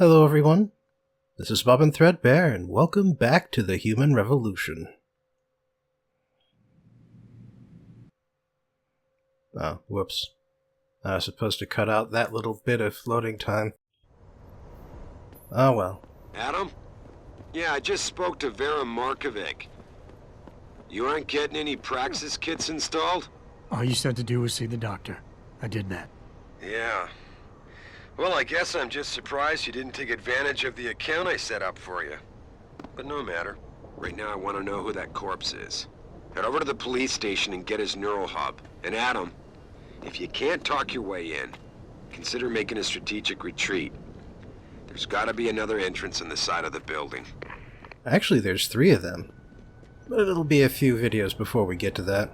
Hello everyone, this is Bob and Threadbare, and welcome back to the Human Revolution. Oh, whoops. I was supposed to cut out that little bit of loading time. Oh well. Adam? Yeah, I just spoke to Vera Markovic. You aren't getting any Praxis kits installed? All you said to do was see the doctor. I did that. Yeah. Well, I guess I'm just surprised you didn't take advantage of the account I set up for you. But no matter. Right now I want to know who that corpse is. Head over to the police station and get his neural hub. And Adam, if you can't talk your way in, consider making a strategic retreat. There's gotta be another entrance on the side of the building. Actually, there's 3 of them. But it'll be a few videos before we get to that.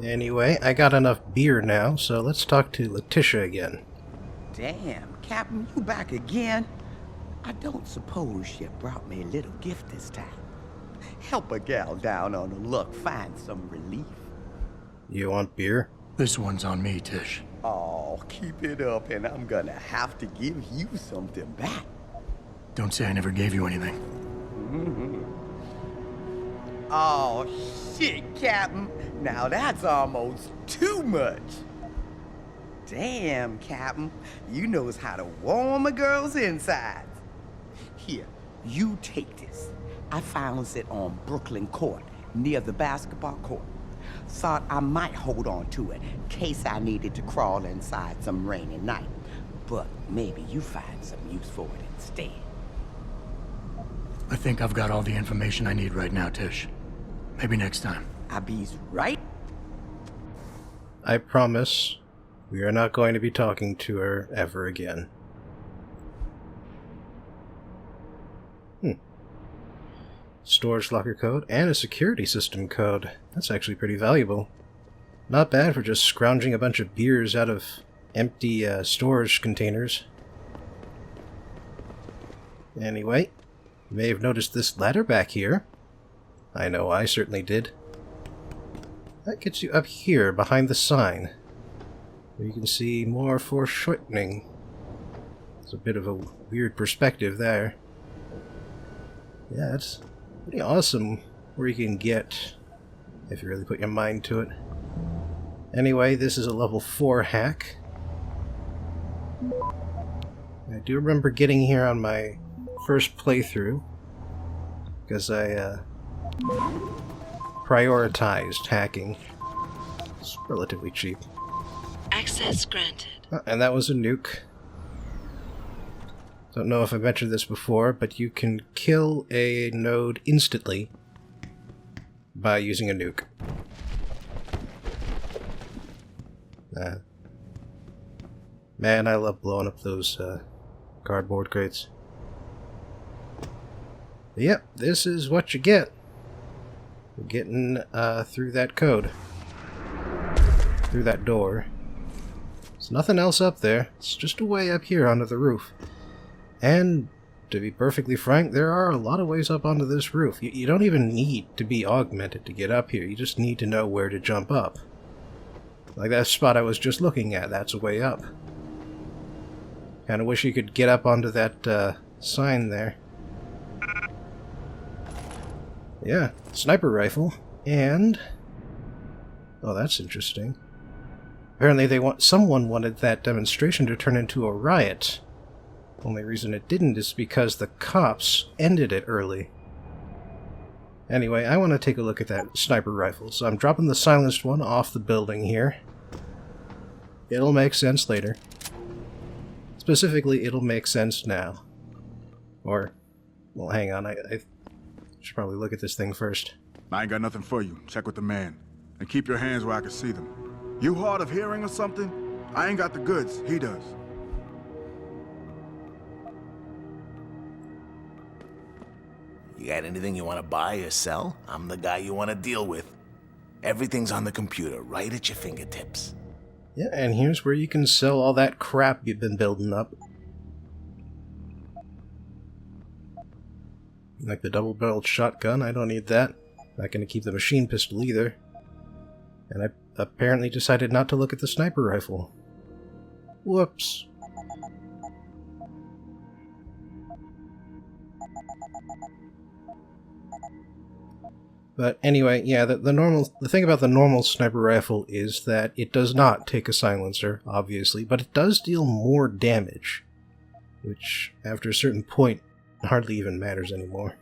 Anyway, I got enough beer now, so let's talk to Letitia again. Damn, Captain, you back again? I don't suppose you brought me a little gift this time. Help a gal down on the luck find some relief. You want beer? This one's on me, Tish. Oh, keep it up and I'm gonna have to give you something back. Don't say I never gave you anything. Oh, shit, Captain. Now that's almost too much. Damn, Captain. You knows how to warm a girl's insides. Here, you take this. I found it on Brooklyn Court, near the basketball court. Thought I might hold on to it in case I needed to crawl inside some rainy night. But maybe you find some use for it instead. I think I've got all the information I need right now, Tish. Maybe next time. I be's right. I promise we are not going to be talking to her ever again. Storage locker code and a security system code. That's actually pretty valuable. Not bad for just scrounging a bunch of beers out of empty storage containers. Anyway, you may have noticed this ladder back here. I know I certainly did. That gets you up here behind the sign, where you can see more foreshortening. It's a bit of a weird perspective there. Yeah, it's pretty awesome where you can get, if you really put your mind to it. Anyway, this is a level 4 hack. I do remember getting here on my first playthrough, because I prioritized hacking. It's relatively cheap. Access granted. And that was a nuke. Don't know if I mentioned this before, but you can kill a node instantly by using a nuke. Man, I love blowing up those cardboard crates. But yep, this is what you get. We're getting through that code. Through that door. There's nothing else up there. It's just a way up here onto the roof. And, to be perfectly frank, there are a lot of ways up onto this roof. You don't even need to be augmented to get up here. You just need to know where to jump up. Like that spot I was just looking at, that's a way up. Kinda wish you could get up onto that sign there. Yeah, sniper rifle, and... oh, that's interesting. Apparently someone wanted that demonstration to turn into a riot. Only reason it didn't is because the cops ended it early. Anyway, I want to take a look at that sniper rifle, so I'm dropping the silenced one off the building here. It'll make sense later. Specifically, it'll make sense now. Or, well, hang on, I should probably look at this thing first. I ain't got nothing for you. Check with the man. And keep your hands where I can see them. You hard of hearing or something? I ain't got the goods. He does. You got anything you want to buy or sell? I'm the guy you want to deal with. Everything's on the computer, right at your fingertips. Yeah, and here's where you can sell all that crap you've been building up. Like the double-barreled shotgun, I don't need that. Not gonna keep the machine pistol either. And I apparently decided not to look at the sniper rifle. Whoops. But anyway, yeah, the thing about the normal sniper rifle is that it does not take a silencer, obviously, but it does deal more damage, which, after a certain point, hardly even matters anymore.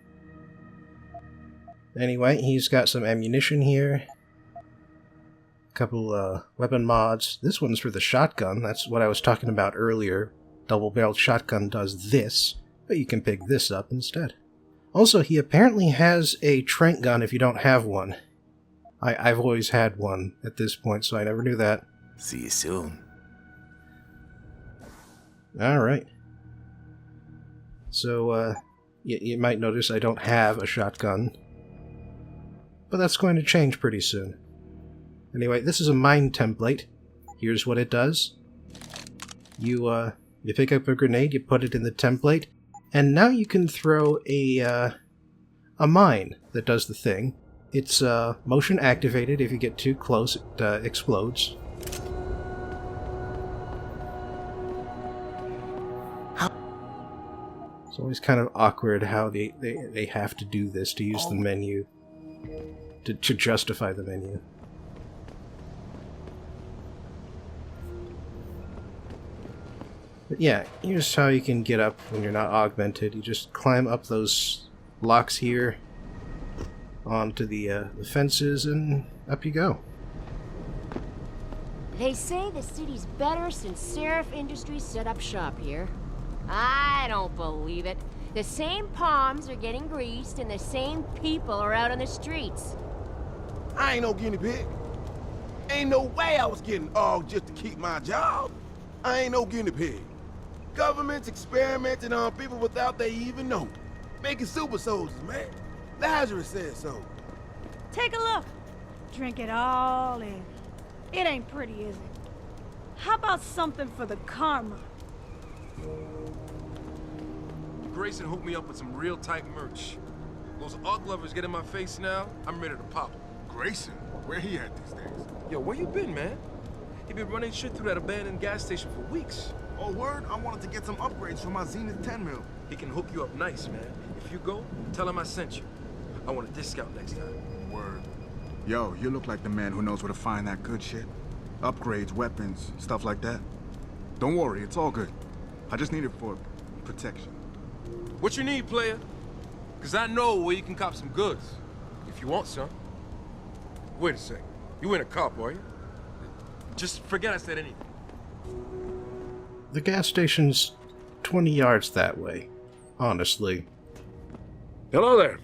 Anyway, he's got some ammunition here, a couple weapon mods. This one's for the shotgun, that's what I was talking about earlier. Double-barreled shotgun does this, but you can pick this up instead. Also, he apparently has a trank gun if you don't have one. I've always had one at this point, so I never knew that. See you soon. Alright. So, you might notice I don't have a shotgun. But that's going to change pretty soon. Anyway, this is a mine template. Here's what it does. You pick up a grenade, you put it in the template, and now you can throw a mine that does the thing. It's motion activated. If you get too close, it explodes. It's always kind of awkward how they have to do this to use the menu, to justify the menu. But yeah, here's how you can get up when you're not augmented. You just climb up those blocks here onto the fences, and up you go. They say the city's better since Seraph Industries set up shop here. I don't believe it. The same palms are getting greased and the same people are out on the streets. I ain't no guinea pig. Ain't no way I was getting off just to keep my job. I ain't no guinea pig. Government's experimenting on people without they even know. Making super soldiers, man. Lazarus said so. Take a look. Drink it all in. It ain't pretty, is it? How about something for the karma? Grayson hooked me up with some real tight merch. Those art lovers get in my face now, I'm ready to pop. Grayson? Where he at these days? Yo, where you been, man? He been running shit through that abandoned gas station for weeks. Oh, word? I wanted to get some upgrades for my Zenith 10 mil. He can hook you up nice, man. If you go, tell him I sent you. I want a discount next time. Word. Yo, you look like the man who knows where to find that good shit. Upgrades, weapons, stuff like that. Don't worry, it's all good. I just need it for protection. What you need, player? Cause I know where you can cop some goods. If you want some. Wait a sec. You ain't a cop, are you? Just forget I said anything. The gas station's 20 yards that way, honestly. Hello there.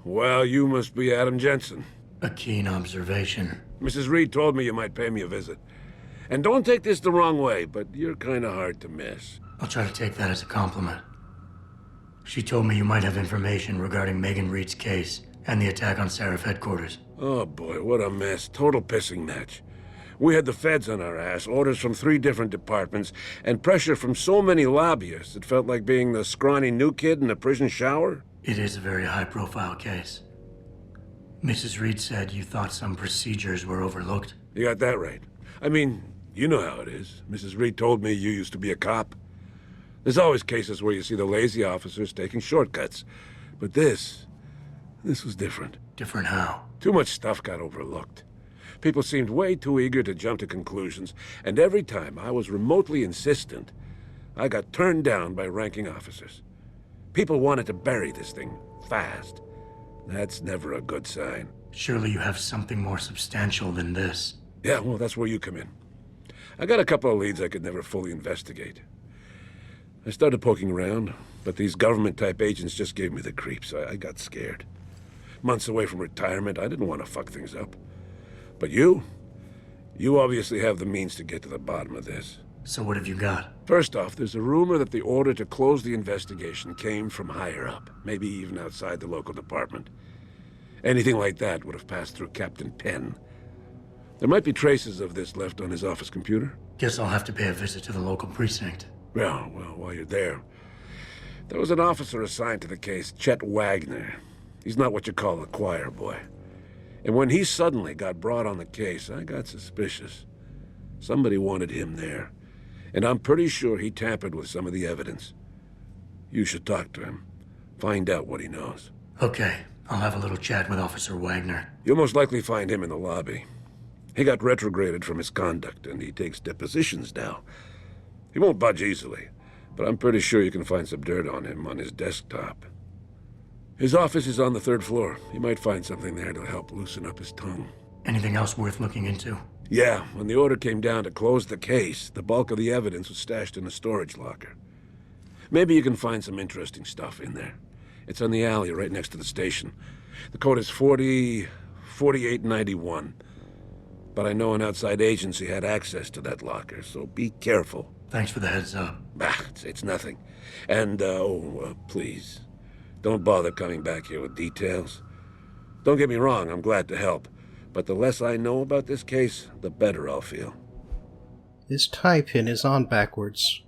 Well, you must be Adam Jensen. A keen observation. Mrs. Reed told me you might pay me a visit. And don't take this the wrong way, but you're kind of hard to miss. I'll try to take that as a compliment. She told me you might have information regarding Megan Reed's case and the attack on Seraph headquarters. Oh boy, what a mess. Total pissing match. We had the feds on our ass, orders from 3 different departments, and pressure from so many lobbyists it felt like being the scrawny new kid in a prison shower. It is a very high-profile case. Mrs. Reed said you thought some procedures were overlooked. You got that right. I mean, you know how it is. Mrs. Reed told me you used to be a cop. There's always cases where you see the lazy officers taking shortcuts. But this was different. Different how? Too much stuff got overlooked. People seemed way too eager to jump to conclusions, and every time I was remotely insistent, I got turned down by ranking officers. People wanted to bury this thing fast. That's never a good sign. Surely you have something more substantial than this. Yeah, well, that's where you come in. I got a couple of leads I could never fully investigate. I started poking around, but these government-type agents just gave me the creeps. I got scared. Months away from retirement, I didn't want to fuck things up. But you obviously have the means to get to the bottom of this. So what have you got? First off, there's a rumor that the order to close the investigation came from higher up, maybe even outside the local department. Anything like that would have passed through Captain Penn. There might be traces of this left on his office computer. Guess I'll have to pay a visit to the local precinct. Well, while you're there, there was an officer assigned to the case, Chet Wagner. He's not what you call a choir boy. And when he suddenly got brought on the case, I got suspicious. Somebody wanted him there. And I'm pretty sure he tampered with some of the evidence. You should talk to him. Find out what he knows. Okay, I'll have a little chat with Officer Wagner. You'll most likely find him in the lobby. He got retrograded from his conduct, and he takes depositions now. He won't budge easily, but I'm pretty sure you can find some dirt on him on his desktop. His office is on the 3rd floor. You might find something there to help loosen up his tongue. Anything else worth looking into? Yeah, when the order came down to close the case, the bulk of the evidence was stashed in a storage locker. Maybe you can find some interesting stuff in there. It's on the alley right next to the station. The code is 4891. But I know an outside agency had access to that locker, so be careful. Thanks for the heads up. It's nothing. And, please, don't bother coming back here with details. Don't get me wrong, I'm glad to help. But the less I know about this case, the better I'll feel. His tie pin is on backwards.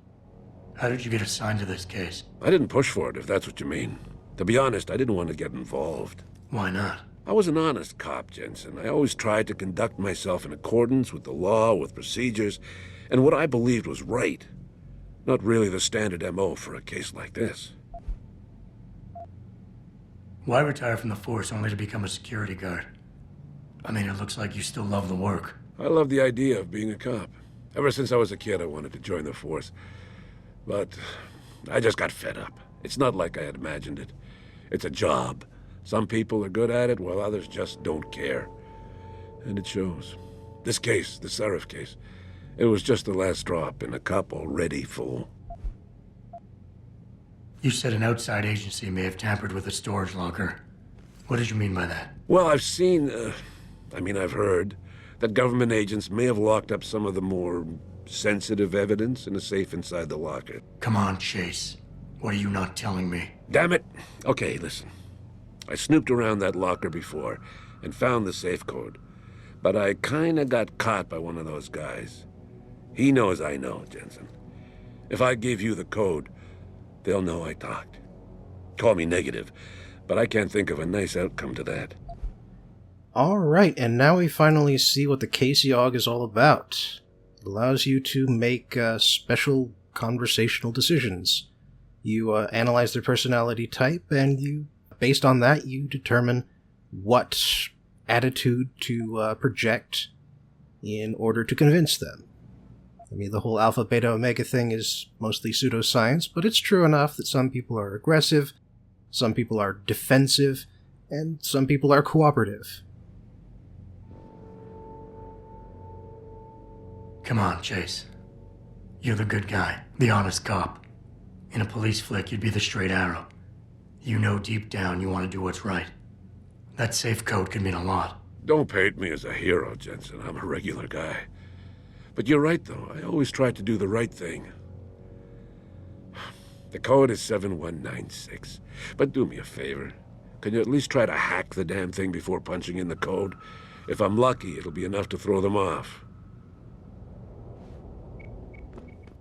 How did you get assigned to this case? I didn't push for it, if that's what you mean. To be honest, I didn't want to get involved. Why not? I was an honest cop, Jensen. I always tried to conduct myself in accordance with the law, with procedures, and what I believed was right. Not really the standard MO for a case like this. Why retire from the force only to become a security guard? I mean, it looks like you still love the work. I love the idea of being a cop. Ever since I was a kid, I wanted to join the force. But I just got fed up. It's not like I had imagined it. It's a job. Some people are good at it, while others just don't care. And it shows. This case, the Seraph case, it was just the last drop in a cup already full. You said an outside agency may have tampered with a storage locker. What did you mean by that? Well, I've heard that government agents may have locked up some of the more sensitive evidence in a safe inside the locker. Come on, Chase. What are you not telling me? Damn it! Okay, listen. I snooped around that locker before and found the safe code. But I kinda got caught by one of those guys. He knows I know, Jensen. If I give you the code, they'll know I talked. Call me negative, but I can't think of a nice outcome to that. Alright, and now we finally see what the Casey Aug is all about. It allows you to make special conversational decisions. You analyze their personality type, and based on that, you determine what attitude to project in order to convince them. I mean, the whole alpha, beta, omega thing is mostly pseudoscience, but it's true enough that some people are aggressive, some people are defensive, and some people are cooperative. Come on, Chase. You're the good guy, the honest cop. In a police flick, you'd be the straight arrow. You know deep down you want to do what's right. That safe code could mean a lot. Don't paint me as a hero, Jensen. I'm a regular guy. But you're right, though. I always try to do the right thing. The code is 7196. But do me a favor. Can you at least try to hack the damn thing before punching in the code? If I'm lucky, it'll be enough to throw them off.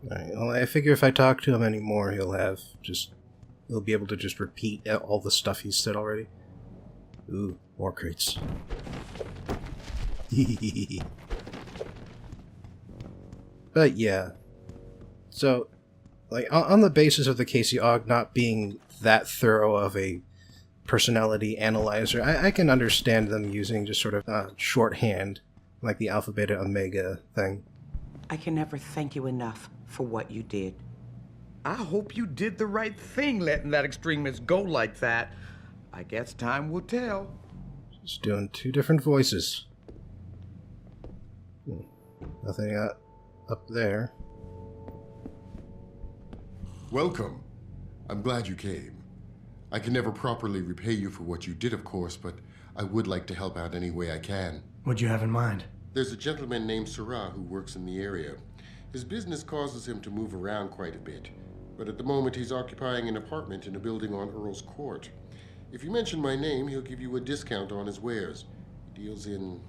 Alright, well, I figure if I talk to him anymore, he'll be able to just repeat all the stuff he's said already. Ooh, more crates. But yeah. So, like, on the basis of the Casey Aug not being that thorough of a personality analyzer, I can understand them using just sort of shorthand, like the alpha, beta, omega thing. I can never thank you enough for what you did. I hope you did the right thing letting that extremist go like that. I guess time will tell. Just doing two different voices. Nothing up there. Welcome. I'm glad you came. I can never properly repay you for what you did, of course, but I would like to help out any way I can. What'd you have in mind? There's a gentleman named Sarah who works in the area. His business causes him to move around quite a bit, but at the moment he's occupying an apartment in a building on Earl's Court. If you mention my name, he'll give you a discount on his wares. He deals in,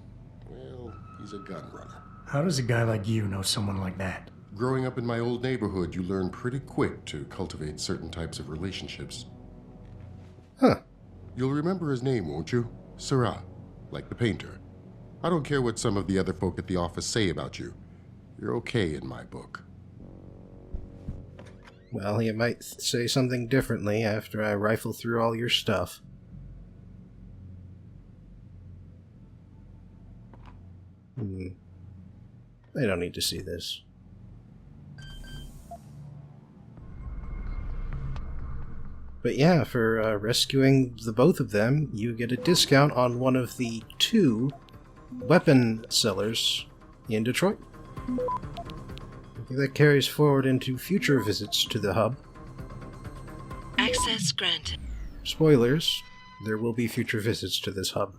well, he's a gun runner. How does a guy like you know someone like that? Growing up in my old neighborhood, you learn pretty quick to cultivate certain types of relationships. Huh. You'll remember his name, won't you? Sarah, like the painter. I don't care what some of the other folk at the office say about you. You're okay in my book. Well, you might say something differently after I rifle through all your stuff. I don't need to see this. But yeah, for rescuing the both of them, you get a discount on one of the 2 weapon sellers in Detroit. That carries forward into future visits to the hub. Access granted. Spoilers, there will be future visits to this hub.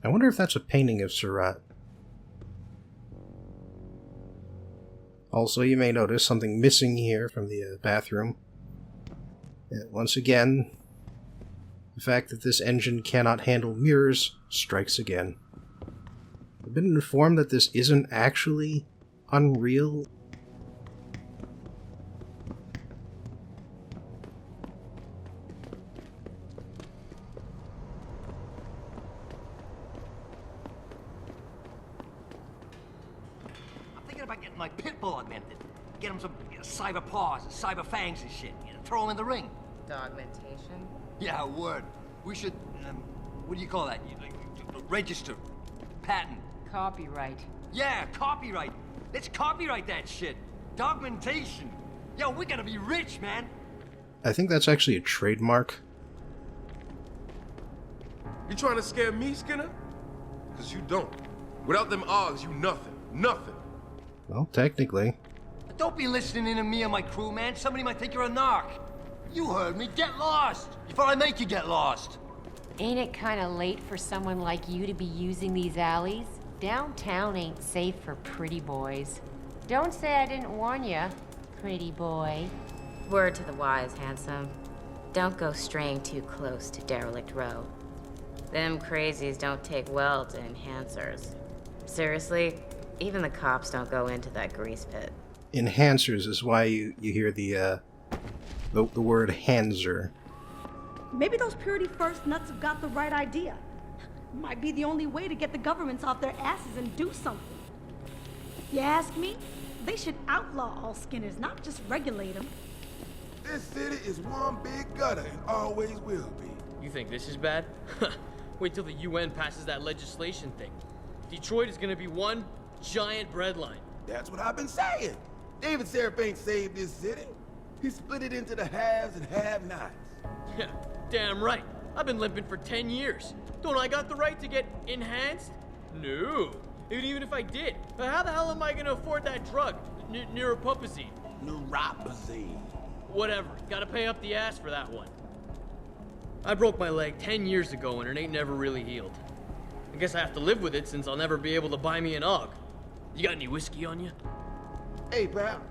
I wonder if that's a painting of Surratt. Also, you may notice something missing here from the bathroom. And once again, the fact that this engine cannot handle mirrors strikes again. I've been informed that this isn't actually Unreal. I'm thinking about getting my pit bull augmented. Get him some cyber paws, cyber fangs and shit. Throw him in the ring. Dogmentation? Yeah, word. We should, what do you call that? Register. Patent. Copyright. Yeah, copyright. Let's copyright that shit. Dogmentation. Yo, we gotta be rich, man. I think that's actually a trademark. You trying to scare me, Skinner? Because you don't. Without them Ogs, you nothing. Nothing. Well, technically. Don't be listening to me and my crew, man. Somebody might think you're a narc. You heard me. Get lost. Before I make you get lost. Ain't it kind of late for someone like you to be using these alleys? Downtown ain't safe for pretty boys. Don't say I didn't warn you, pretty boy. Word to the wise, handsome. Don't go straying too close to Derelict Row. Them crazies don't take well to enhancers. Seriously, even the cops don't go into that grease pit. Enhancers is why you hear the word Hanser. Maybe those Purity First nuts have got the right idea. Might be the only way to get the governments off their asses and do something. You ask me? They should outlaw all Skinners, not just regulate them. This city is one big gutter and always will be. You think this is bad? Wait till the UN passes that legislation thing. Detroit is gonna be one giant breadline. That's what I've been saying. David Seraph ain't saved this city. He split it into the haves and have-nots. Yeah, damn right. I've been limping for 10 years. Don't I got the right to get enhanced? No. Even if I did, how the hell am I gonna afford that drug? Neuropupazine. Neuropazine. Whatever. Gotta pay up the ass for that one. I broke my leg 10 years ago and it ain't never really healed. I guess I have to live with it since I'll never be able to buy me an AUG. You got any whiskey on you? Hey, pal.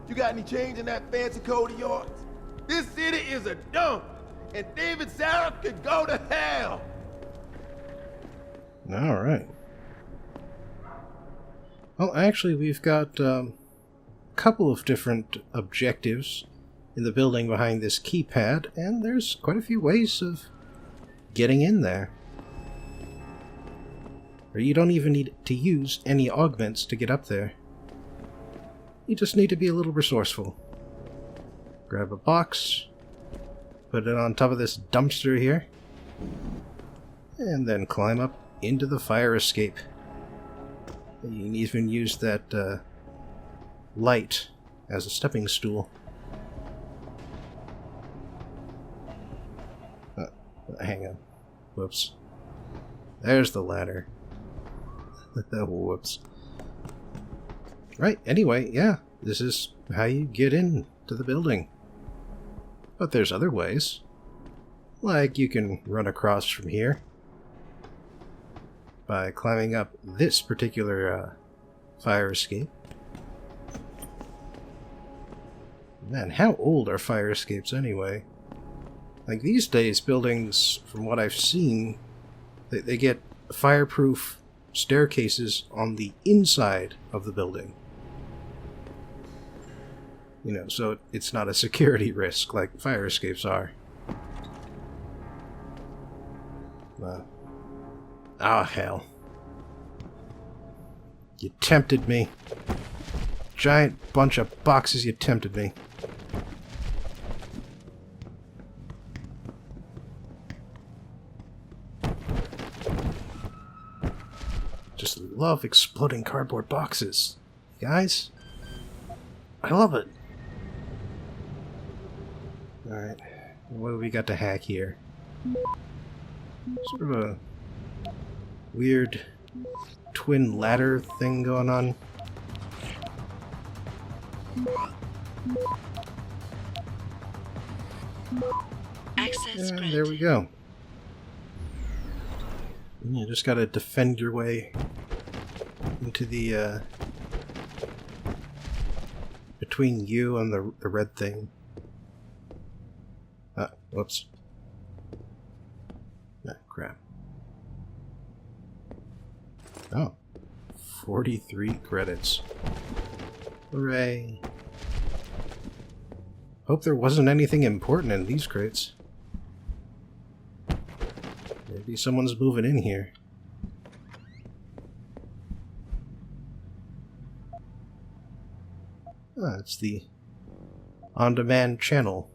You got any change in that fancy coat of yours? This city is a dump, and David Seraph could go to hell. All right. Well, actually, we've got a couple of different objectives in the building behind this keypad, and there's quite a few ways of getting in there. Or you don't even need to use any augments to get up there. You just need to be a little resourceful. Grab a box, put it on top of this dumpster here, and then climb up into the fire escape. You can even use that light as a stepping stool. Hang on. Whoops. There's the ladder. Whoops. Right, anyway, yeah, this is how you get into the building. But there's other ways. Like you can run across from here by climbing up this particular fire escape. Man, how old are fire escapes anyway? Like these days, buildings, from what I've seen, they get fireproof staircases on the inside of the building. You know, so it's not a security risk like fire escapes are. Ah, hell. You tempted me. Giant bunch of boxes, you tempted me. Just love exploding cardboard boxes. Guys, I love it. Alright, what do we got to hack here? Sort of a weird twin ladder thing going on. Access And there we go. You just gotta defend your way into the, between you and the red thing. Ah, whoops. Ah, crap. Oh. 43 credits. Hooray. Hope there wasn't anything important in these crates. Maybe someone's moving in here. Ah, it's the on-demand channel.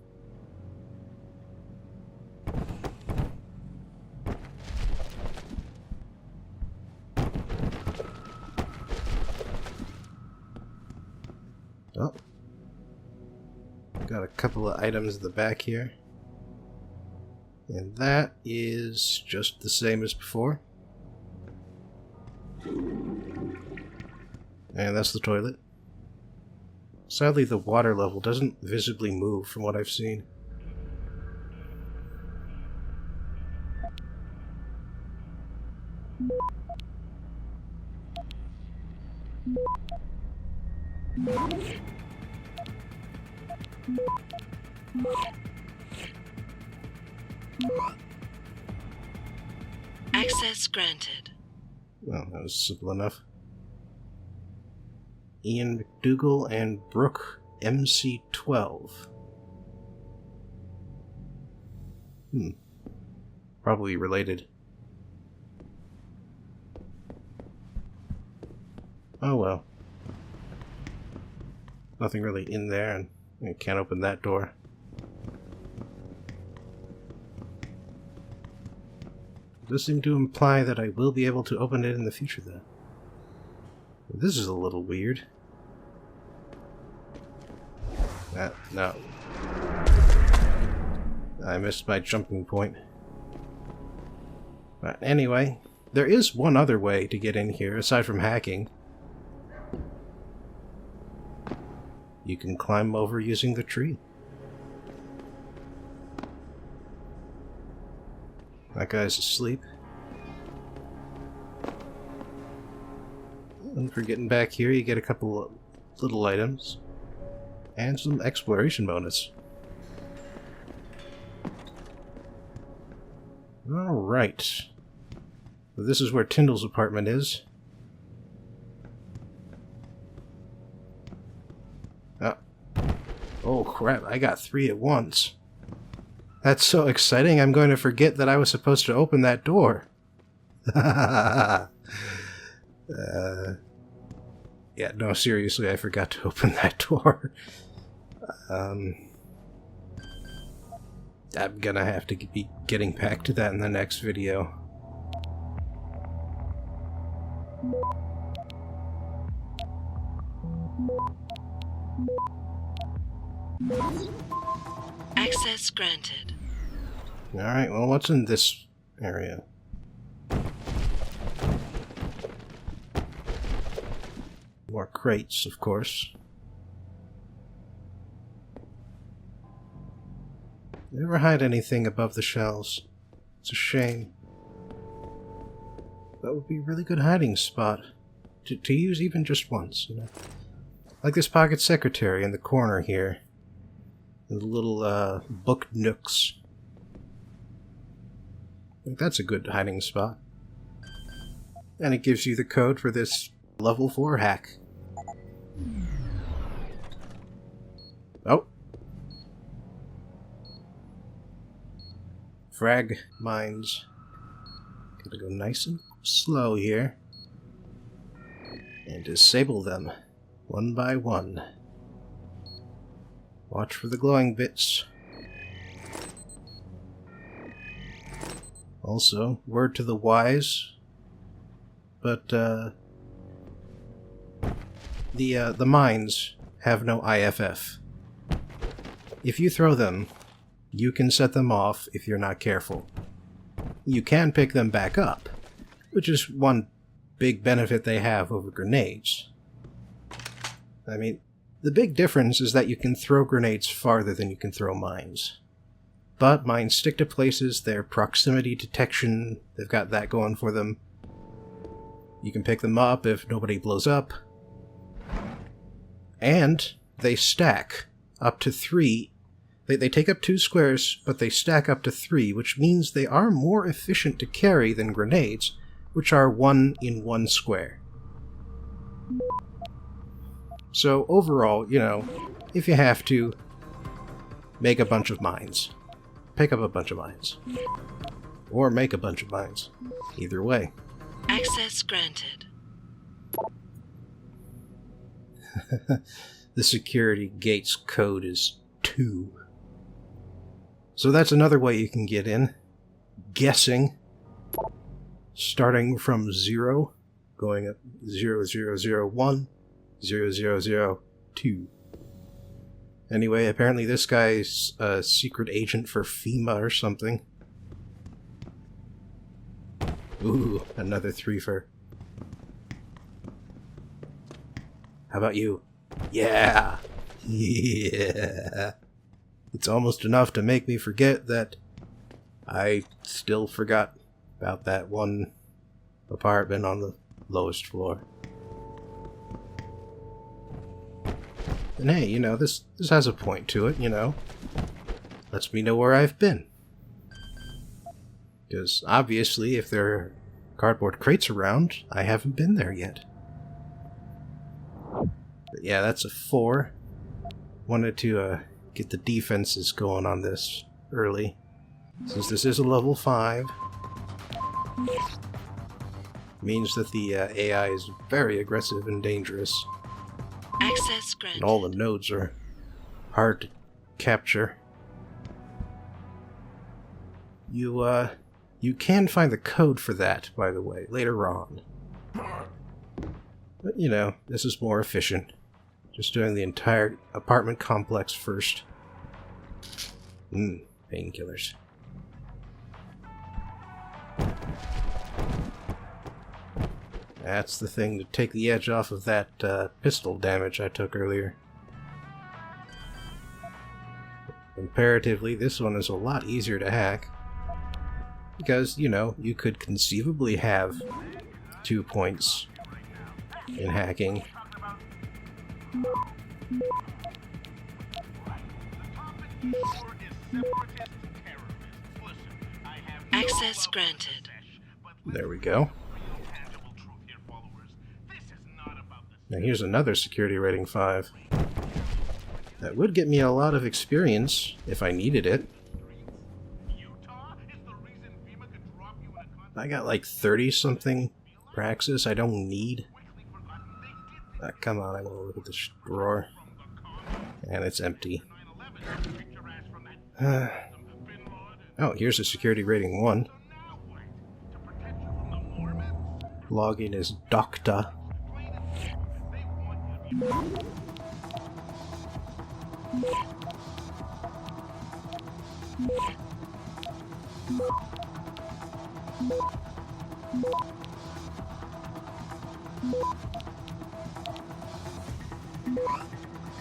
Oh. Got a couple of items in the back here. And that is just the same as before. And that's the toilet. Sadly, the water level doesn't visibly move from what I've seen. Access granted. Well, that was simple enough. Ian McDougal and Brooke MC12. Probably related. Oh well. Nothing really in there, and I can't open that door. It does seem to imply that I will be able to open it in the future, though. This is a little weird. No. I missed my jumping point. But anyway, there is one other way to get in here, aside from hacking. You can climb over using the tree. That guy's asleep. And for getting back here, you get a couple of little items. And some exploration bonus. Alright. So this is where Tyndall's apartment is. Oh crap, I got 3 at once. That's so exciting, I'm going to forget that I was supposed to open that door. Yeah, no, seriously, I forgot to open that door. I'm gonna have to be getting back to that in the next video. Access granted. Alright, well, what's in this area? More crates, of course. Never hide anything above the shelves. It's a shame. That would be a really good hiding spot. To use even just once, you know? Like this pocket secretary in the corner here. The little, book nooks. I think that's a good hiding spot. And it gives you the code for this level 4 hack. Oh. Frag mines. Gotta go nice and slow here. And and disable them one by one. Watch for the glowing bits. Also, word to the wise, but the mines have no IFF. If you throw them, you can set them off if you're not careful. You can pick them back up, which is one big benefit they have over grenades. I mean, the big difference is that you can throw grenades farther than you can throw mines. But mines stick to places, their proximity detection, they've got that going for them. You can pick them up if nobody blows up. And they stack up to 3. They take up 2 squares, but they stack up to 3, which means they are more efficient to carry than grenades, which are 1 in 1 square. So overall, you know, if you have to, make a bunch of mines. Pick up a bunch of mines. Or make a bunch of mines. Either way. Access granted. The security gate's code is 2. So that's another way you can get in. Guessing. Starting from 0, going up 0001, 0002. Anyway, apparently this guy's a secret agent for FEMA or something. Ooh, another 3-fer. How about you? Yeah! Yeah! It's almost enough to make me forget that I still forgot about that one apartment on the lowest floor. And hey, you know, this has a point to it, you know. Lets me know where I've been. Because obviously, if there are cardboard crates around, I haven't been there yet. But yeah, that's a 4. Wanted to get the defenses going on this early. Since this is a level 5, means that the AI is very aggressive and dangerous. Access granted. And all the nodes are hard to capture. You can find the code for that, by the way, later on. But, you know, this is more efficient. Just doing the entire apartment complex first. Painkillers. That's the thing to take the edge off of that pistol damage I took earlier. Comparatively, this one is a lot easier to hack. Because, you know, you could conceivably have 2 points in hacking. Access granted. There we go. Now here's another security rating 5. That would get me a lot of experience if I needed it. I got like 30-something praxis I don't need. Come on, I want to look at this drawer. And it's empty. Oh, here's a security rating 1. Login is Doctor.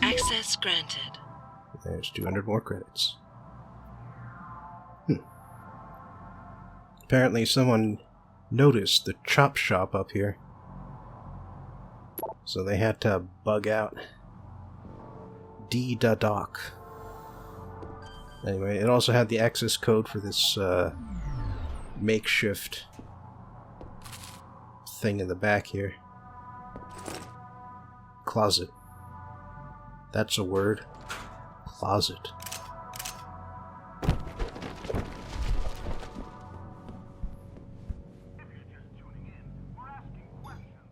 Access granted. There's 200 more credits. Apparently someone noticed the chop shop up here. So they had to bug out D-da-doc. Anyway, it also had the access code for this makeshift thing in the back here. Closet. That's a word. Closet.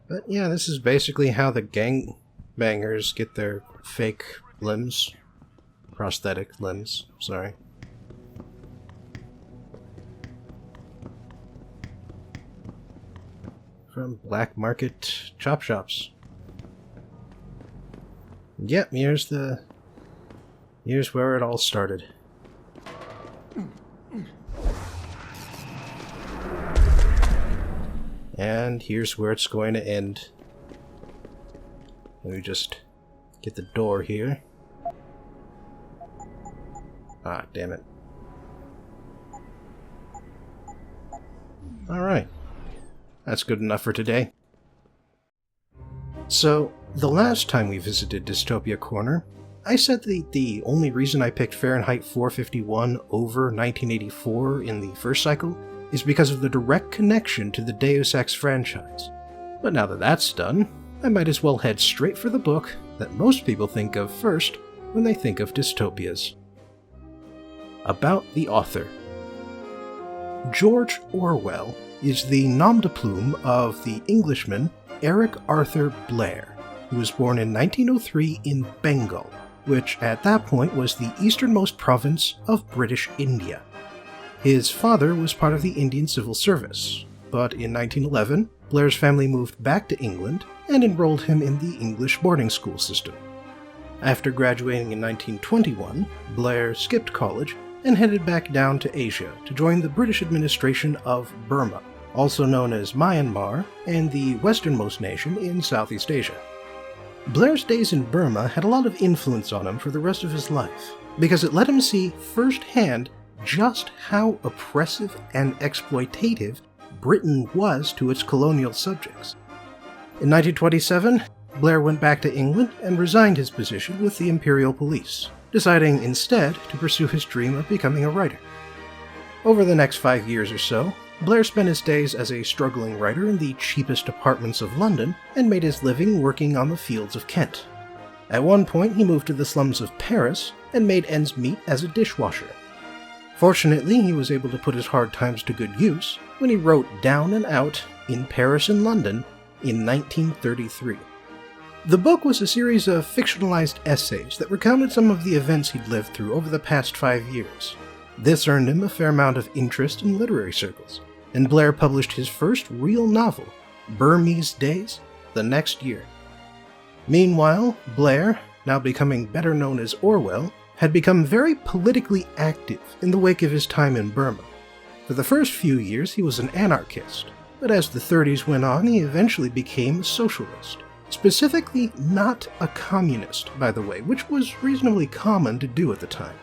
But yeah, this is basically how the gangbangers get their fake limbs. Prosthetic limbs, sorry. From black market chop shops. Yep, here's where it all started. And here's where it's going to end. Let me just get the door here. Ah, damn it. Alright. That's good enough for today. So, the last time we visited Dystopia Corner, I said that the only reason I picked Fahrenheit 451 over 1984 in the first cycle is because of the direct connection to the Deus Ex franchise. But now that that's done, I might as well head straight for the book that most people think of first when they think of dystopias. About the author. George Orwell is the nom de plume of the Englishman Eric Arthur Blair, who was born in 1903 in Bengal, which at that point was the easternmost province of British India. His father was part of the Indian Civil Service, but in 1911, Blair's family moved back to England and enrolled him in the English boarding school system. After graduating in 1921, Blair skipped college and headed back down to Asia to join the British administration of Burma, also known as Myanmar, and the westernmost nation in Southeast Asia. Blair's days in Burma had a lot of influence on him for the rest of his life, because it let him see firsthand just how oppressive and exploitative Britain was to its colonial subjects. In 1927, Blair went back to England and resigned his position with the Imperial Police, deciding instead to pursue his dream of becoming a writer. Over the next 5 years or so, Blair spent his days as a struggling writer in the cheapest apartments of London and made his living working on the fields of Kent. At one point, he moved to the slums of Paris and made ends meet as a dishwasher. Fortunately, he was able to put his hard times to good use when he wrote Down and Out in Paris and London in 1933. The book was a series of fictionalized essays that recounted some of the events he'd lived through over the past 5 years. This earned him a fair amount of interest in literary circles, and Blair published his first real novel, Burmese Days, the next year. Meanwhile, Blair, now becoming better known as Orwell, had become very politically active in the wake of his time in Burma. For the first few years, he was an anarchist, but as the 30s went on, he eventually became a socialist. Specifically, not a communist, by the way, which was reasonably common to do at the time.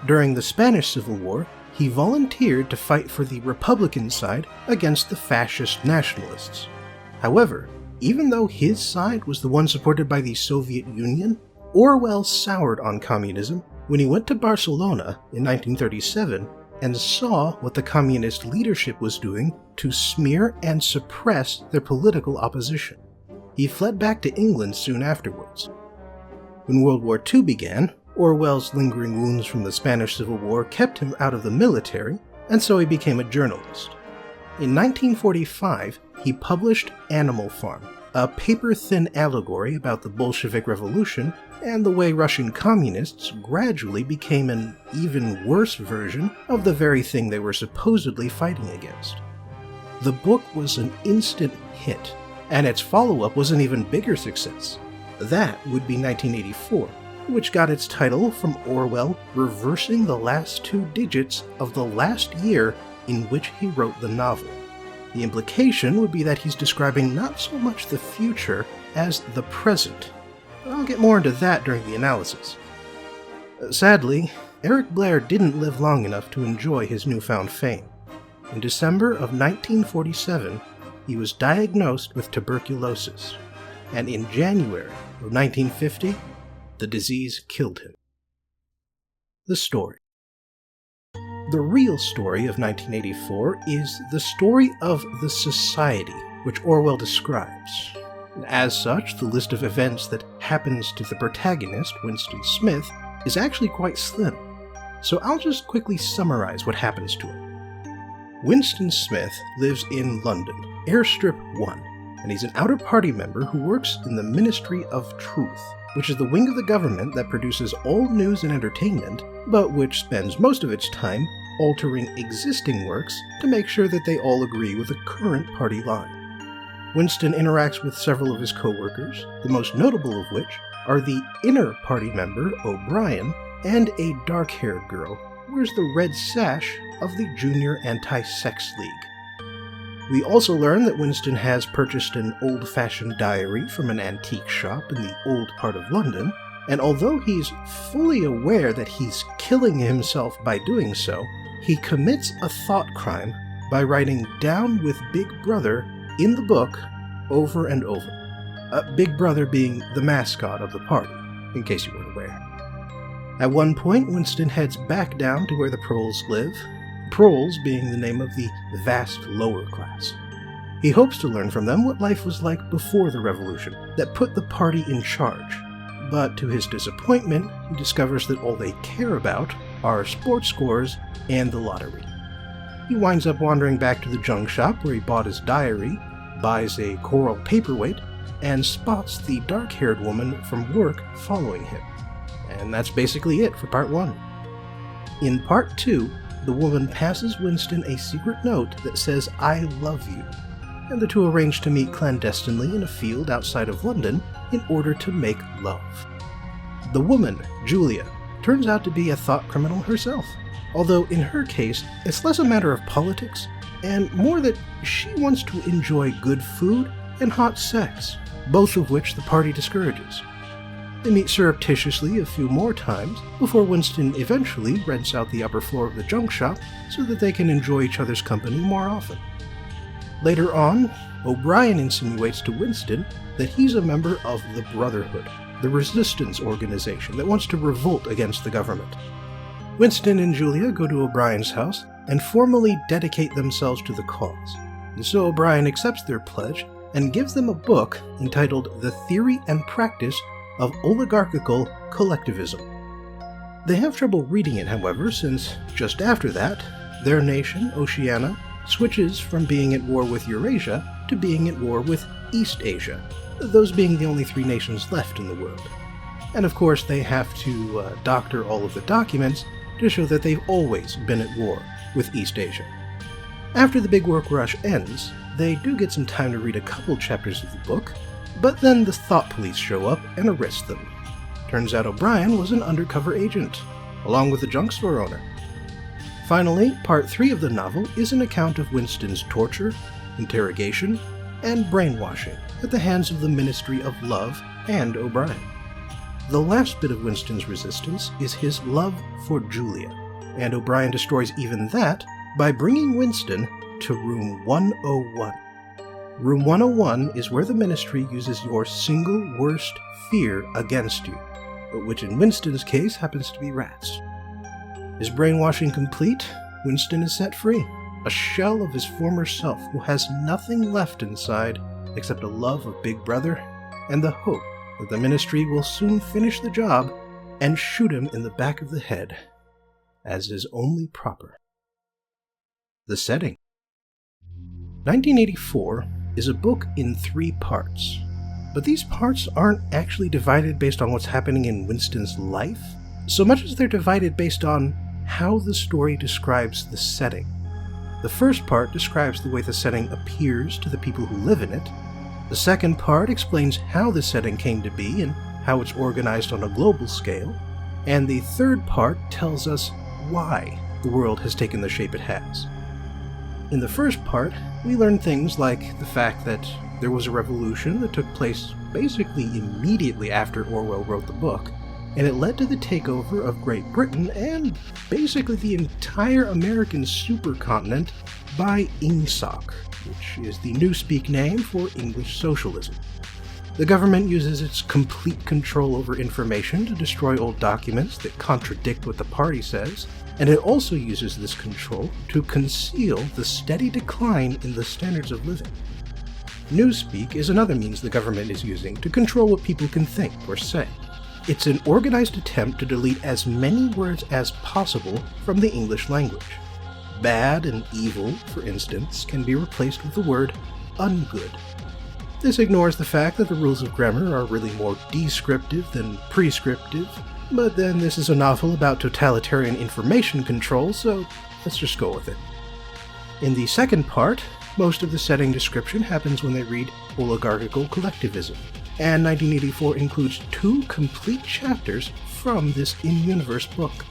During the Spanish Civil War, he volunteered to fight for the Republican side against the fascist nationalists. However, even though his side was the one supported by the Soviet Union, Orwell soured on communism when he went to Barcelona in 1937 and saw what the communist leadership was doing to smear and suppress their political opposition. He fled back to England soon afterwards. When World War II began, Orwell's lingering wounds from the Spanish Civil War kept him out of the military, and so he became a journalist. In 1945, he published Animal Farm, a paper-thin allegory about the Bolshevik Revolution and the way Russian communists gradually became an even worse version of the very thing they were supposedly fighting against. The book was an instant hit, and its follow-up was an even bigger success. That would be 1984, which got its title from Orwell reversing the last 2 digits of the last year in which he wrote the novel. The implication would be that he's describing not so much the future as the present. I'll get more into that during the analysis. Sadly, Eric Blair didn't live long enough to enjoy his newfound fame. In December of 1947, he was diagnosed with tuberculosis, and in January of 1950, the disease killed him. The story. The real story of 1984 is the story of the society which Orwell describes. As such, the list of events that happens to the protagonist, Winston Smith, is actually quite slim. So I'll just quickly summarize what happens to him. Winston Smith lives in London, Airstrip 1, and he's an outer party member who works in the Ministry of Truth, which is the wing of the government that produces all news and entertainment, but which spends most of its time altering existing works to make sure that they all agree with the current party line. Winston interacts with several of his co-workers, the most notable of which are the inner party member, O'Brien, and a dark-haired girl who wears the red sash of the Junior Anti-Sex League. We also learn that Winston has purchased an old-fashioned diary from an antique shop in the old part of London, and although he's fully aware that he's killing himself by doing so, he commits a thought crime by writing "Down with Big Brother" in the book over and over. Big Brother being the mascot of the party, in case you weren't aware. At one point, Winston heads back down to where the proles live, proles being the name of the vast lower class. He hopes to learn from them what life was like before the revolution that put the party in charge, but to his disappointment, he discovers that all they care about are sports scores and the lottery. He winds up wandering back to the junk shop where he bought his diary, buys a coral paperweight, and spots the dark-haired woman from work following him. And that's basically it for Part 1. In Part 2, the woman passes Winston a secret note that says, "I love you," and the two arrange to meet clandestinely in a field outside of London in order to make love. The woman, Julia, turns out to be a thought criminal herself, although in her case, it's less a matter of politics, and more that she wants to enjoy good food and hot sex, both of which the party discourages. They meet surreptitiously a few more times before Winston eventually rents out the upper floor of the junk shop so that they can enjoy each other's company more often. Later on, O'Brien insinuates to Winston that he's a member of the Brotherhood, the resistance organization that wants to revolt against the government. Winston and Julia go to O'Brien's house and formally dedicate themselves to the cause, and so O'Brien accepts their pledge and gives them a book entitled The Theory and Practice of Oligarchical Collectivism. They have trouble reading it, however, since just after that, their nation, Oceania, switches from being at war with Eurasia to being at war with East Asia, those being the only three nations left in the world. And of course, they have to doctor all of the documents to show that they've always been at war with East Asia. After the big work rush ends, they do get some time to read a couple chapters of the book, but then the thought police show up and arrest them. Turns out O'Brien was an undercover agent, along with the junk store owner. Finally, Part 3 of the novel is an account of Winston's torture, interrogation, and brainwashing at the hands of the Ministry of Love and O'Brien. The last bit of Winston's resistance is his love for Julia, and O'Brien destroys even that by bringing Winston to Room 101. Room 101 is where the Ministry uses your single worst fear against you, which in Winston's case happens to be rats. His brainwashing complete, Winston is set free, a shell of his former self who has nothing left inside except a love of Big Brother and the hope that the Ministry will soon finish the job and shoot him in the back of the head, as is only proper. The setting. 1984 is a book in 3 parts, but these parts aren't actually divided based on what's happening in Winston's life, so much as they're divided based on how the story describes the setting. The first part describes the way the setting appears to the people who live in it. The second part explains how the setting came to be and how it's organized on a global scale. And the third part tells us why the world has taken the shape it has. In the first part, we learn things like the fact that there was a revolution that took place basically immediately after Orwell wrote the book, and it led to the takeover of Great Britain and basically the entire American supercontinent by INGSOC, which is the newspeak name for English socialism. The government uses its complete control over information to destroy old documents that contradict what the party says, and it also uses this control to conceal the steady decline in the standards of living. Newspeak is another means the government is using to control what people can think or say. It's an organized attempt to delete as many words as possible from the English language. Bad and evil, for instance, can be replaced with the word ungood. This ignores the fact that the rules of grammar are really more descriptive than prescriptive, but then this is a novel about totalitarian information control, so let's just go with it. In the second part, most of the setting description happens when they read Oligarchical Collectivism, and 1984 includes 2 complete chapters from this in-universe book.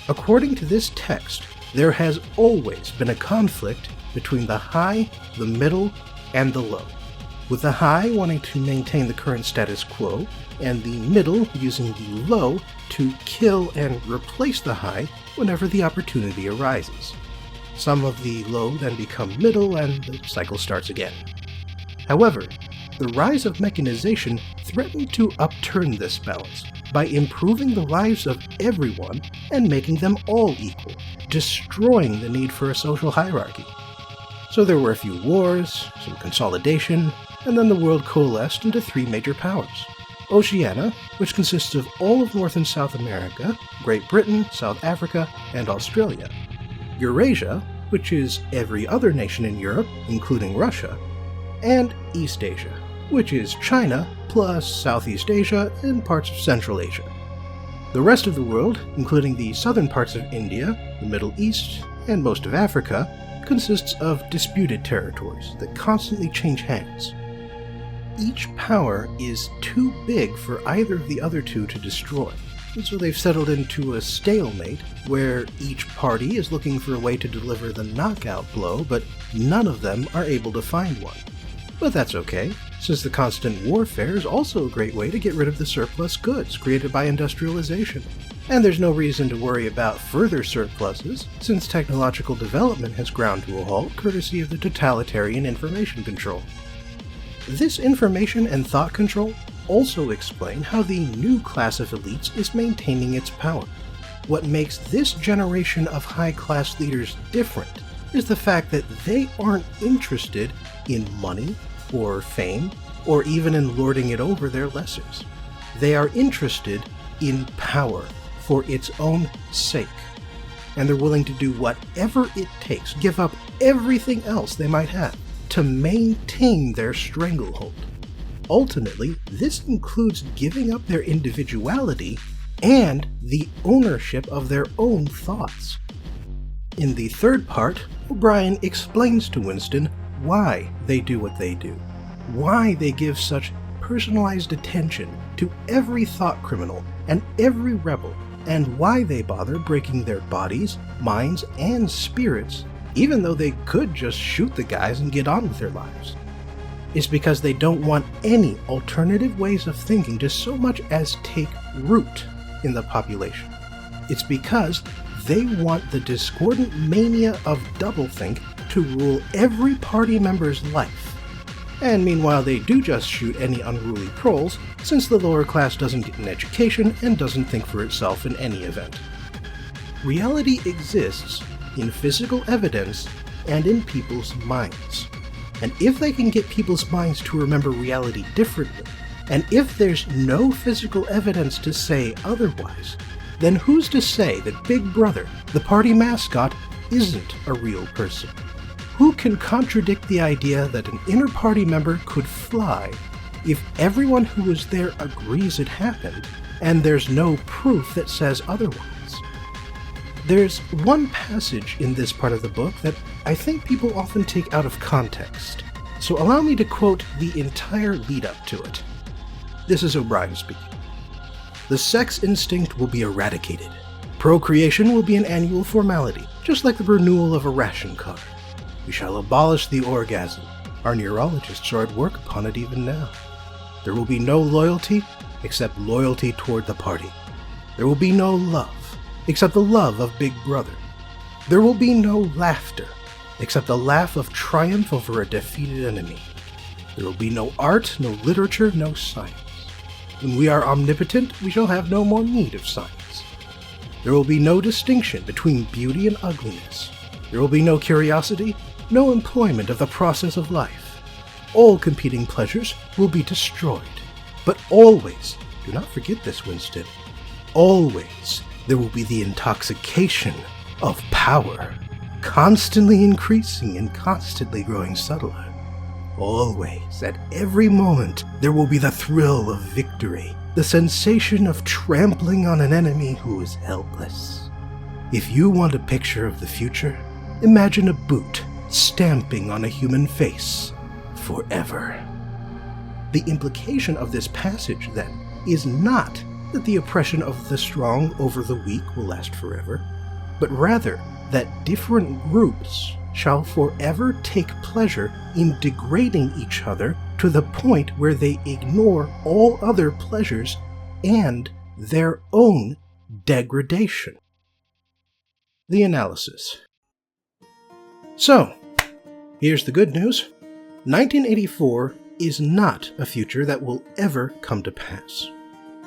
According to this text, there has always been a conflict between the high, the middle, and the low, with the high wanting to maintain the current status quo, and the middle using the low to kill and replace the high whenever the opportunity arises. Some of the low then become middle, and the cycle starts again. However, the rise of mechanization threatened to upturn this balance by improving the lives of everyone and making them all equal, destroying the need for a social hierarchy. So there were a few wars, some consolidation, and then the world coalesced into 3 major powers. Oceania, which consists of all of North and South America, Great Britain, South Africa, and Australia. Eurasia, which is every other nation in Europe, including Russia. And East Asia, which is China, plus Southeast Asia and parts of Central Asia. The rest of the world, including the southern parts of India, the Middle East, and most of Africa, consists of disputed territories that constantly change hands. Each power is too big for either of the other 2 to destroy, and so they've settled into a stalemate where each party is looking for a way to deliver the knockout blow, but none of them are able to find one. But that's okay, since the constant warfare is also a great way to get rid of the surplus goods created by industrialization. And there's no reason to worry about further surpluses, since technological development has ground to a halt courtesy of the totalitarian information control. This information and thought control also explain how the new class of elites is maintaining its power. What makes this generation of high-class leaders different is the fact that they aren't interested in money, or fame, or even in lording it over their lessers. They are interested in power for its own sake, and they're willing to do whatever it takes, give up everything else they might have, to maintain their stranglehold. Ultimately, this includes giving up their individuality and the ownership of their own thoughts. In the third part, O'Brien explains to Winston why they do what they do, why they give such personalized attention to every thought criminal and every rebel, and why they bother breaking their bodies, minds, and spirits, even though they could just shoot the guys and get on with their lives. It's because they don't want any alternative ways of thinking to so much as take root in the population. It's because they want the discordant mania of doublethink to rule every party member's life. And meanwhile, they do just shoot any unruly proles, since the lower class doesn't get an education and doesn't think for itself in any event. Reality exists in physical evidence and in people's minds. And if they can get people's minds to remember reality differently, and if there's no physical evidence to say otherwise, then who's to say that Big Brother, the party mascot, isn't a real person? Who can contradict the idea that an inner party member could fly if everyone who was there agrees it happened, and there's no proof that says otherwise? There's one passage in this part of the book that I think people often take out of context, so allow me to quote the entire lead-up to it. This is O'Brien speaking. "The sex instinct will be eradicated. Procreation will be an annual formality, just like the renewal of a ration card. We shall abolish the orgasm. Our neurologists are at work upon it even now. There will be no loyalty except loyalty toward the party. There will be no love except the love of Big Brother. There will be no laughter except the laugh of triumph over a defeated enemy. There will be no art, no literature, no science. When we are omnipotent, we shall have no more need of science. There will be no distinction between beauty and ugliness. There will be no curiosity, no employment of the process of life. All competing pleasures will be destroyed. But always, do not forget this, Winston, always there will be the intoxication of power, constantly increasing and constantly growing subtler. Always, at every moment, there will be the thrill of victory, the sensation of trampling on an enemy who is helpless. If you want a picture of the future, imagine a boot stamping on a human face forever. The implication of this passage, then, is not that the oppression of the strong over the weak will last forever, but rather that different groups shall forever take pleasure in degrading each other to the point where they ignore all other pleasures and their own degradation. The analysis. So, here's the good news. 1984 is not a future that will ever come to pass.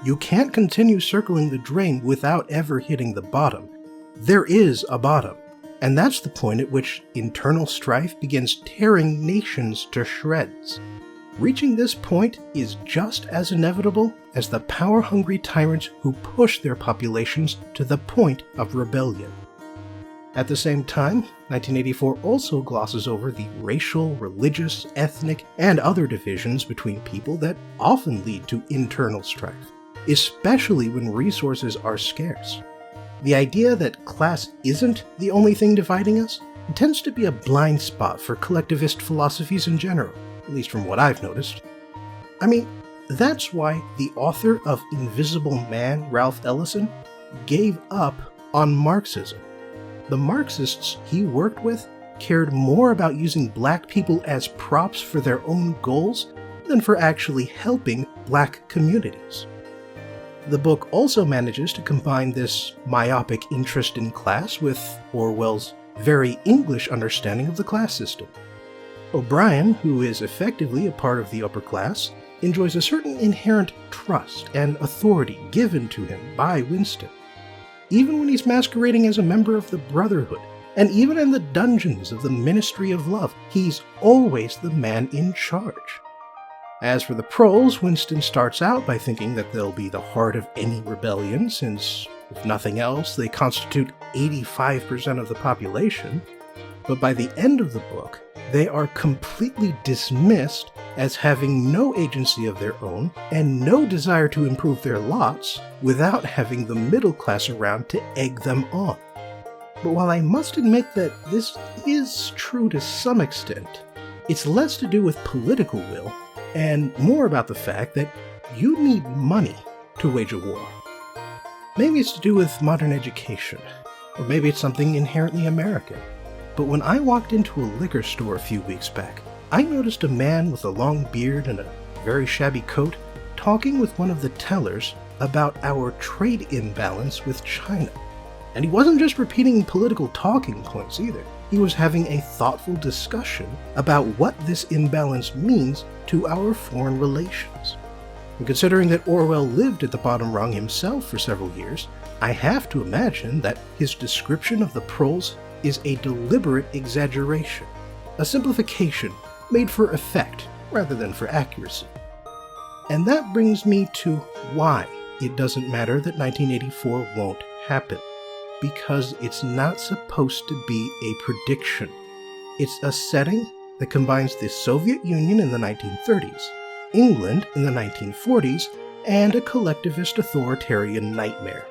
You can't continue circling the drain without ever hitting the bottom. There is a bottom, and that's the point at which internal strife begins tearing nations to shreds. Reaching this point is just as inevitable as the power-hungry tyrants who push their populations to the point of rebellion. At the same time, 1984 also glosses over the racial, religious, ethnic, and other divisions between people that often lead to internal strife, especially when resources are scarce. The idea that class isn't the only thing dividing us tends to be a blind spot for collectivist philosophies in general, at least from what I've noticed. I mean, that's why the author of Invisible Man, Ralph Ellison, gave up on Marxism. The Marxists he worked with cared more about using black people as props for their own goals than for actually helping black communities. The book also manages to combine this myopic interest in class with Orwell's very English understanding of the class system. O'Brien, who is effectively a part of the upper class, enjoys a certain inherent trust and authority given to him by Winston. Even when he's masquerading as a member of the Brotherhood, and even in the dungeons of the Ministry of Love, he's always the man in charge. As for the proles, Winston starts out by thinking that they'll be the heart of any rebellion, since, if nothing else, they constitute 85% of the population. But by the end of the book, they are completely dismissed as having no agency of their own and no desire to improve their lots without having the middle class around to egg them on. But while I must admit that this is true to some extent, it's less to do with political will and more about the fact that you need money to wage a war. Maybe it's to do with modern education, or maybe it's something inherently American. But when I walked into a liquor store a few weeks back, I noticed a man with a long beard and a very shabby coat talking with one of the tellers about our trade imbalance with China. And he wasn't just repeating political talking points either. He was having a thoughtful discussion about what this imbalance means to our foreign relations. And considering that Orwell lived at the bottom rung himself for several years, I have to imagine that his description of the proles is a deliberate exaggeration, a simplification made for effect rather than for accuracy. And that brings me to why it doesn't matter that 1984 won't happen. Because it's not supposed to be a prediction. It's a setting that combines the Soviet Union in the 1930s, England in the 1940s, and a collectivist authoritarian nightmare.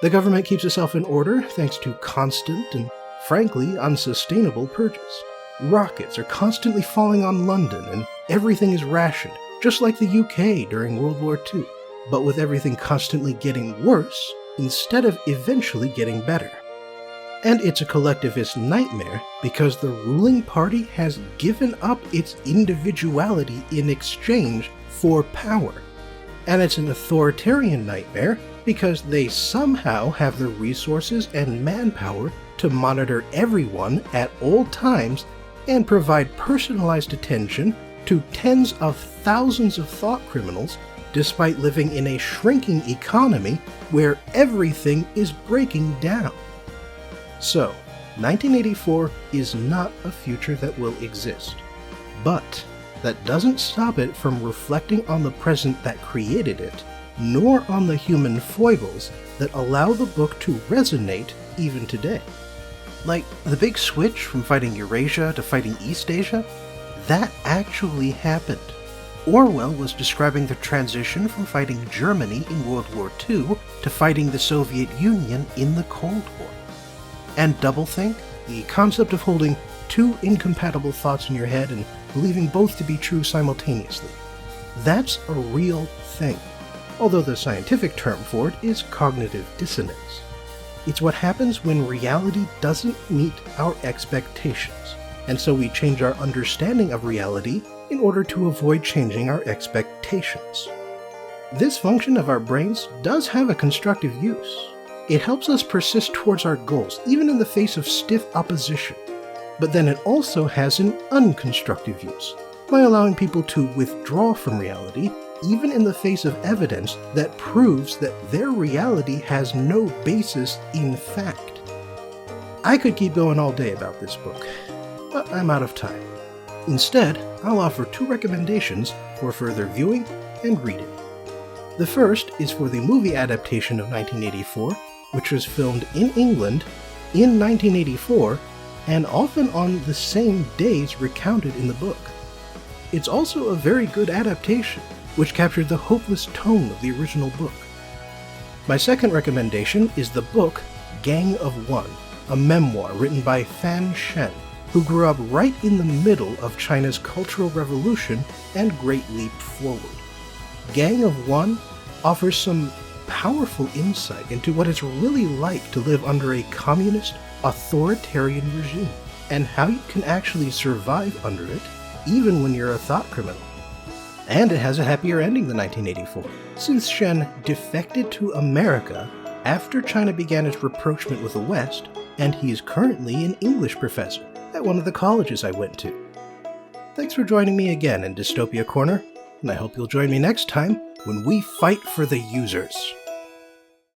The government keeps itself in order thanks to constant and, frankly, unsustainable purges. Rockets are constantly falling on London, and everything is rationed, just like the UK during World War II, but with everything constantly getting worse instead of eventually getting better. And it's a collectivist nightmare because the ruling party has given up its individuality in exchange for power. And it's an authoritarian nightmare because they somehow have the resources and manpower to monitor everyone at all times and provide personalized attention to tens of thousands of thought criminals despite living in a shrinking economy where everything is breaking down. So, 1984 is not a future that will exist, but that doesn't stop it from reflecting on the present that created it, nor on the human foibles that allow the book to resonate even today. Like the big switch from fighting Eurasia to fighting East Asia, that actually happened. Orwell was describing the transition from fighting Germany in World War II to fighting the Soviet Union in the Cold War. And doublethink, the concept of holding two incompatible thoughts in your head and believing both to be true simultaneously. That's a real thing, although the scientific term for it is cognitive dissonance. It's what happens when reality doesn't meet our expectations, and so we change our understanding of reality in order to avoid changing our expectations. This function of our brains does have a constructive use. It helps us persist towards our goals, even in the face of stiff opposition. But then it also has an unconstructive use, by allowing people to withdraw from reality, even in the face of evidence that proves that their reality has no basis in fact. I could keep going all day about this book, but I'm out of time. Instead, I'll offer 2 recommendations for further viewing and reading. The first is for the movie adaptation of 1984, which was filmed in England in 1984, and often on the same days recounted in the book. It's also a very good adaptation, which captured the hopeless tone of the original book. My second recommendation is the book Gang of One, a memoir written by Fan Shen, who grew up right in the middle of China's Cultural Revolution and Great Leap Forward. Gang of One offers some powerful insight into what it's really like to live under a communist, authoritarian regime, and how you can actually survive under it, even when you're a thought criminal. And it has a happier ending than 1984, since Shen defected to America after China began its rapprochement with the West, and he is currently an English professor at one of the colleges I went to. Thanks for joining me again in Dystopia Corner, and I hope you'll join me next time when we fight for the users.